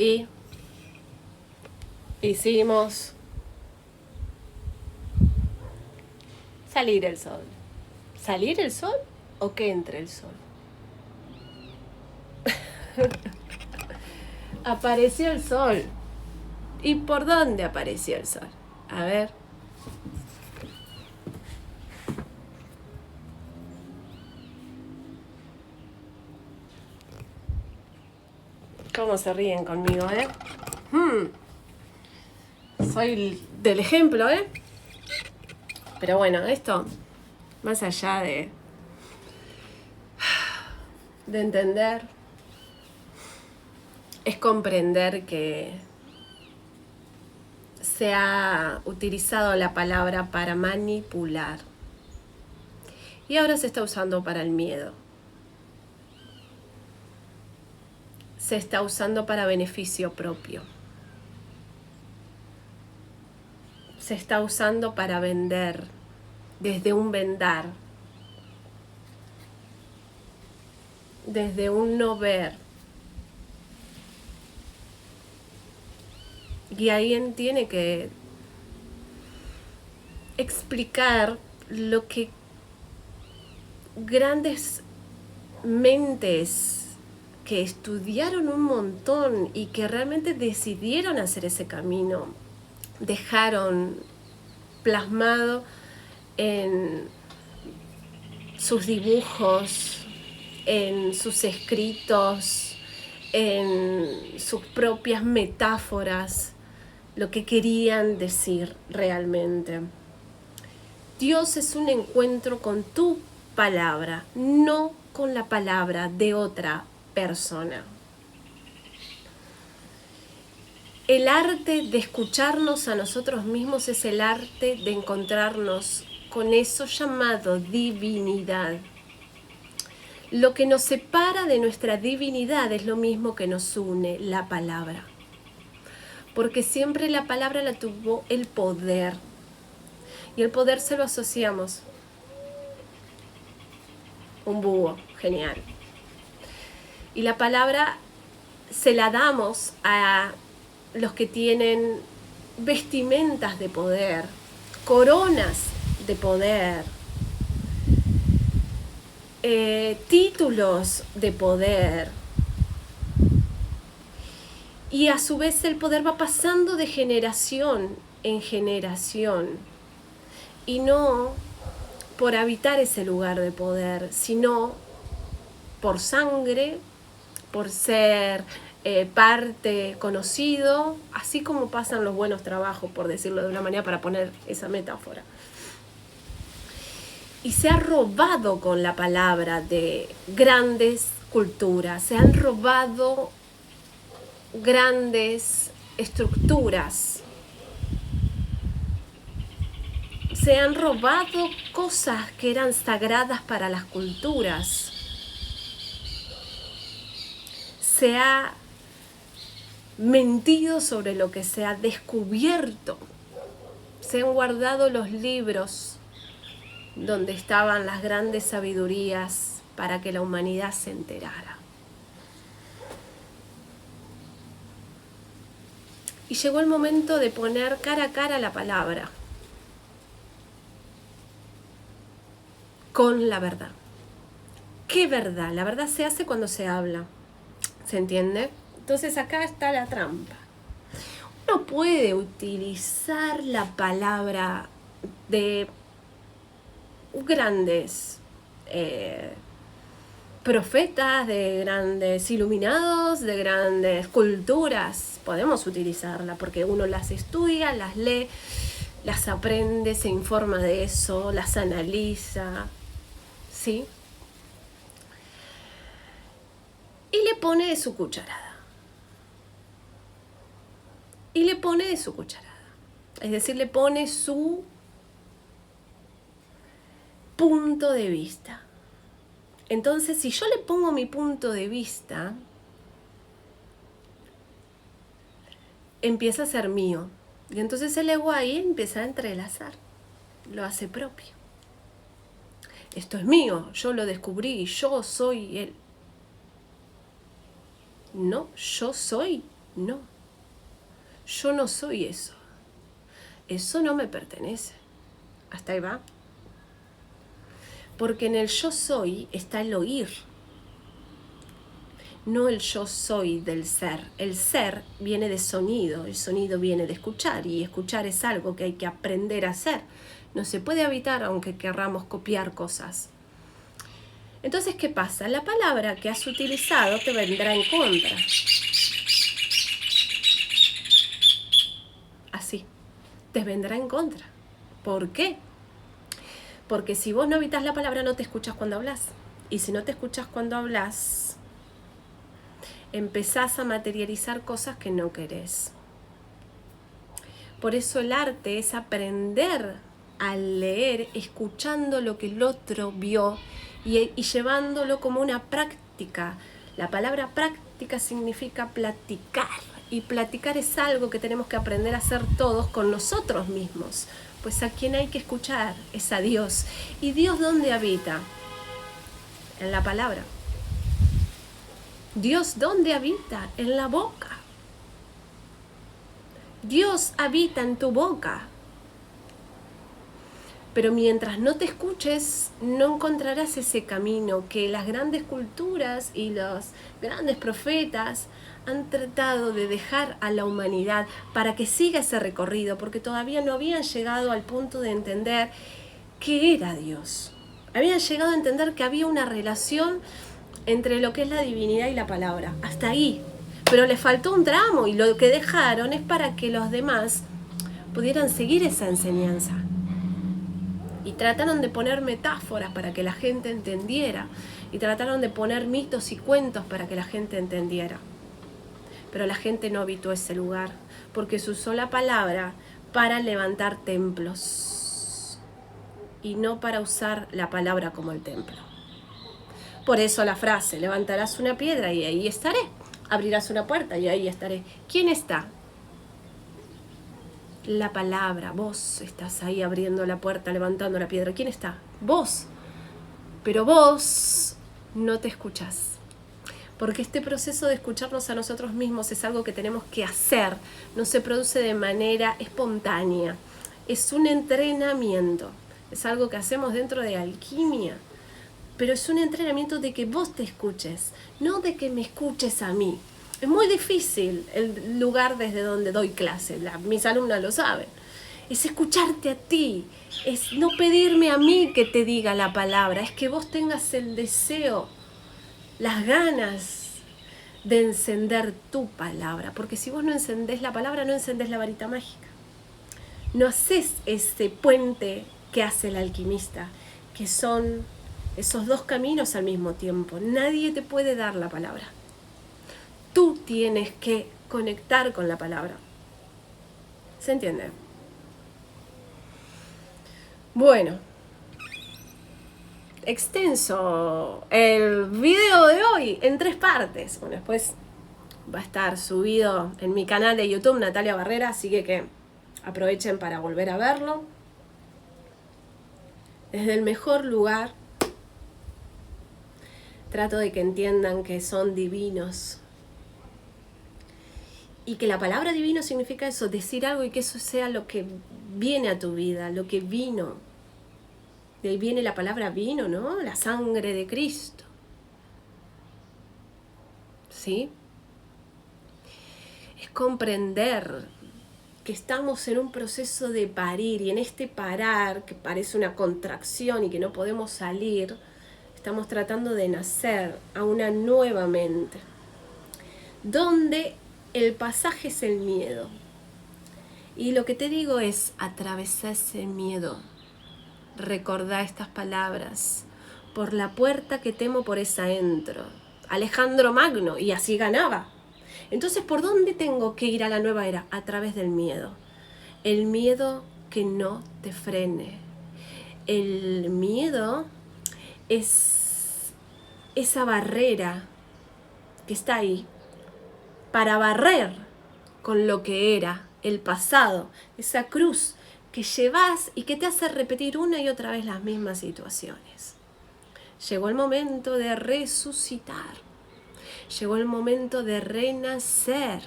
Y hicimos salir el sol. ¿Salir el sol o que entre el sol? Apareció el sol. ¿Y por dónde apareció el sol? A ver. ¿Cómo se ríen conmigo, Soy del ejemplo, Pero bueno, esto, más allá de entender, es comprender que se ha utilizado la palabra para manipular. Y ahora se está usando para el miedo. Se está usando para beneficio propio. Se está usando para vender, desde un vendar, desde un no ver. Y alguien tiene que explicar lo que grandes mentes que estudiaron un montón y que realmente decidieron hacer ese camino, dejaron plasmado en sus dibujos, en sus escritos, en sus propias metáforas, lo que querían decir realmente. Dios es un encuentro con tu palabra, no con la palabra de otra persona. El arte de escucharnos a nosotros mismos es el arte de encontrarnos con eso llamado divinidad. Lo que nos separa de nuestra divinidad es lo mismo que nos une, la palabra. Porque siempre la palabra la tuvo el poder. Y el poder se lo asociamos. Un búho, genial. Y la palabra se la damos a los que tienen vestimentas de poder, coronas de poder, títulos de poder. Y a su vez el poder va pasando de generación en generación. Y no por habitar ese lugar de poder, sino por sangre, por ser parte conocido, así como pasan los buenos trabajos, por decirlo de una manera, para poner esa metáfora. Y se ha robado con la palabra de grandes culturas, se han robado grandes estructuras, se han robado cosas que eran sagradas para las culturas, se ha mentido sobre lo que se ha descubierto, se han guardado los libros donde estaban las grandes sabidurías para que la humanidad se enterara. Y llegó el momento de poner cara a cara la palabra con la verdad. ¿Qué verdad? La verdad se hace cuando se habla. ¿Se entiende? Entonces acá está la trampa. Uno puede utilizar la palabra de grandes profetas, de grandes iluminados, de grandes culturas. Podemos utilizarla porque uno las estudia, las lee, las aprende, se informa de eso, las analiza, ¿sí? Y le pone de su cucharada. Y le pone de su cucharada. Es decir, le pone su punto de vista. Entonces, si yo le pongo mi punto de vista, empieza a ser mío. Y entonces el ego ahí empieza a entrelazar. Lo hace propio. Esto es mío, yo lo descubrí, yo soy él. No, yo soy No, yo no soy eso. Eso no me pertenece. Hasta ahí va. Porque en el yo soy está el oír, no el yo soy del ser. El ser viene de sonido, el sonido viene de escuchar, y escuchar es algo que hay que aprender a hacer. No se puede evitar aunque querramos copiar cosas. Entonces, ¿qué pasa? La palabra que has utilizado te vendrá en contra. Así, te vendrá en contra. ¿Por qué? Porque si vos no evitas la palabra, no te escuchas cuando hablas. Y si no te escuchas cuando hablas, empezás a materializar cosas que no querés. Por eso el arte es aprender a leer, escuchando lo que el otro vio y llevándolo como una práctica. La palabra práctica significa platicar. Y platicar es algo que tenemos que aprender a hacer todos con nosotros mismos. Pues a quien hay que escuchar es a Dios. ¿Y Dios dónde habita? En la palabra. ¿Dios dónde habita? En la boca. Dios habita en tu boca. Pero mientras no te escuches, no encontrarás ese camino que las grandes culturas y los grandes profetas han tratado de dejar a la humanidad para que siga ese recorrido, porque todavía no habían llegado al punto de entender qué era Dios. Habían llegado a entender que había una relación entre lo que es la divinidad y la palabra. Hasta ahí. Pero les faltó un tramo, y lo que dejaron es para que los demás pudieran seguir esa enseñanza. Y trataron de poner metáforas para que la gente entendiera. Y trataron de poner mitos y cuentos para que la gente entendiera. Pero la gente no habitó ese lugar, porque se usó la palabra para levantar templos y no para usar la palabra como el templo. Por eso la frase, levantarás una piedra y ahí estaré. Abrirás una puerta y ahí estaré. ¿Quién está? La palabra, vos estás ahí abriendo la puerta, levantando la piedra. ¿Quién está? Vos. Pero vos no te escuchás. Porque este proceso de escucharnos a nosotros mismos es algo que tenemos que hacer. No se produce de manera espontánea. Es un entrenamiento. Es algo que hacemos dentro de alquimia. Pero es un entrenamiento de que vos te escuches, no de que me escuches a mí. Es muy difícil el lugar desde donde doy clase, mis alumnas lo saben. Es escucharte a ti, es no pedirme a mí que te diga la palabra, es que vos tengas el deseo, las ganas de encender tu palabra. Porque si vos no encendés la palabra, no encendés la varita mágica. No haces ese puente que hace el alquimista, que son esos dos caminos al mismo tiempo. Nadie te puede dar la palabra. Tú tienes que conectar con la palabra. ¿Se entiende? Bueno, extenso el video de hoy en 3 partes. Bueno, después va a estar subido en mi canal de YouTube, Natalia Barrera, así que aprovechen para volver a verlo. Desde el mejor lugar, trato de que entiendan que son divinos. Y que la palabra divino significa eso, decir algo y que eso sea lo que viene a tu vida, lo que vino. De ahí viene la palabra vino, ¿no? La sangre de Cristo. ¿Sí? Es comprender que estamos en un proceso de parir, y en este parar, que parece una contracción y que no podemos salir, estamos tratando de nacer a una nueva mente, donde el pasaje es el miedo. Y lo que te digo es, atravesá ese miedo. Recordá estas palabras: por la puerta que temo, por esa entro. Alejandro Magno, y así ganaba. Entonces, ¿por dónde tengo que ir a la nueva era? A través del miedo. El miedo que no te frene. El miedo es esa barrera que está ahí para barrer con lo que era el pasado, esa cruz que llevas y que te hace repetir una y otra vez las mismas situaciones. Llegó el momento de resucitar, llegó el momento de renacer,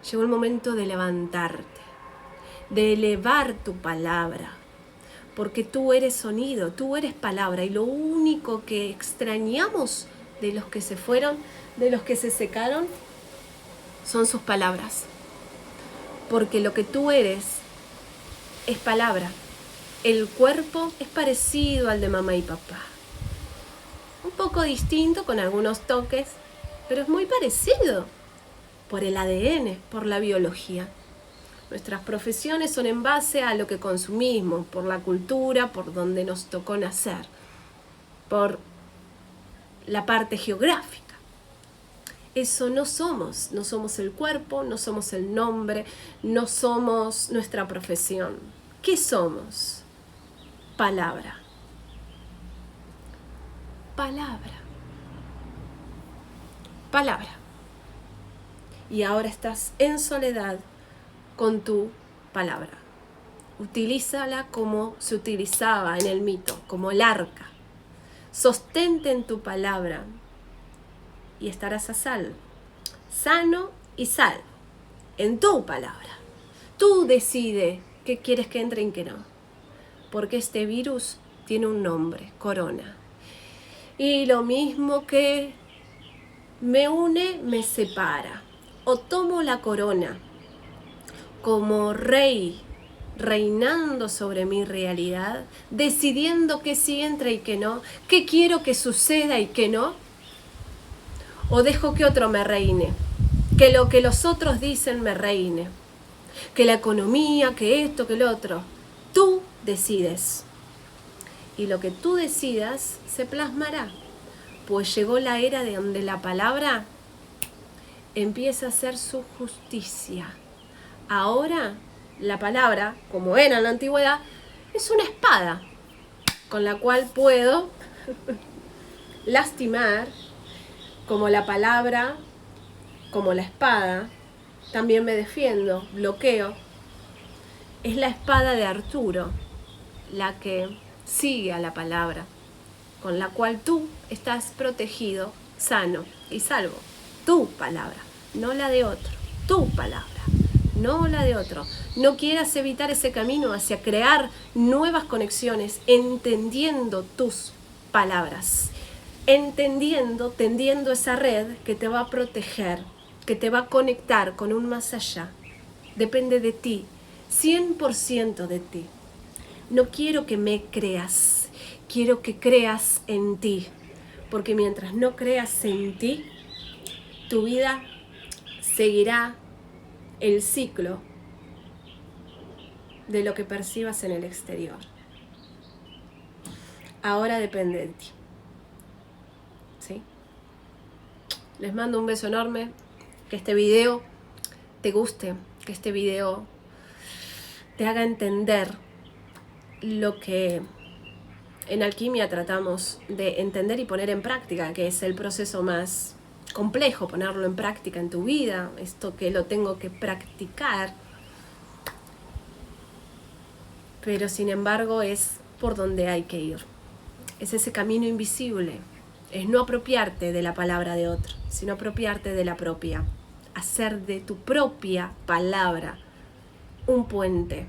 Llegó el momento de levantarte, de elevar tu palabra, porque tú eres sonido, tú eres palabra, y lo único que extrañamos de los que se fueron, de los que se secaron, son sus palabras. Porque lo que tú eres es palabra. El cuerpo es parecido al de mamá y papá. Un poco distinto, con algunos toques, pero es muy parecido por el ADN, por la biología. Nuestras profesiones son en base a lo que consumimos, por la cultura, por donde nos tocó nacer, por la parte geográfica. Eso no somos el cuerpo, no somos el nombre, no somos nuestra profesión. ¿Qué somos? Palabra. Palabra. Palabra. Y ahora estás en soledad con tu palabra. Utilízala como se utilizaba en el mito, como el arca. Sostente en tu palabra y estarás a salvo, sano y salvo, en tu palabra. Tú decides qué quieres que entre y qué no, porque este virus tiene un nombre, corona. Y lo mismo que me une, me separa. O tomo la corona como rey, reinando sobre mi realidad, decidiendo qué sí entra y qué no, qué quiero que suceda y qué no, o dejo que otro me reine, que lo que los otros dicen me reine, que la economía, que esto, que lo otro. Tú decides. Y lo que tú decidas se plasmará, pues llegó la era de donde la palabra empieza a hacer su justicia. Ahora, la palabra, como era en la antigüedad, es una espada con la cual puedo lastimar, como la palabra, como la espada. También me defiendo, bloqueo. Es la espada de Arturo, la que sigue a la palabra, con la cual tú estás protegido, sano y salvo. Tu palabra, no la de otro. Tu palabra, no la de otro. No quieras evitar ese camino hacia crear nuevas conexiones, entendiendo tus palabras, entendiendo, tendiendo esa red que te va a proteger, que te va a conectar con un más allá. Depende de ti, 100% de ti. No quiero que me creas, quiero que creas en ti, porque mientras no creas en ti, tu vida seguirá el ciclo de lo que percibas en el exterior. Ahora depende de ti. ¿Sí? Les mando un beso enorme, que este video te guste, que este video te haga entender lo que en alquimia tratamos de entender y poner en práctica, que es el proceso más complejo, ponerlo en práctica en tu vida, esto que lo tengo que practicar, pero sin embargo es por donde hay que ir. Es ese camino invisible, es no apropiarte de la palabra de otro, sino apropiarte de la propia, hacer de tu propia palabra un puente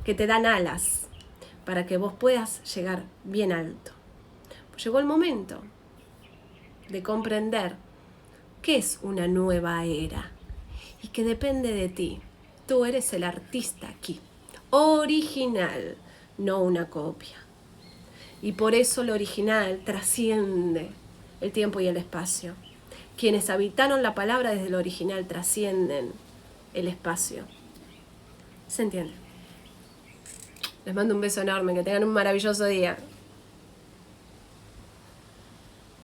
que te dan alas para que vos puedas llegar bien alto. Pues llegó el momento de comprender qué es una nueva era y que depende de ti. Tú eres el artista aquí, original, no una copia. Y por eso lo original trasciende el tiempo y el espacio. Quienes habitaron la palabra desde lo original trascienden el espacio. ¿Se entiende? Les mando un beso enorme, que tengan un maravilloso día.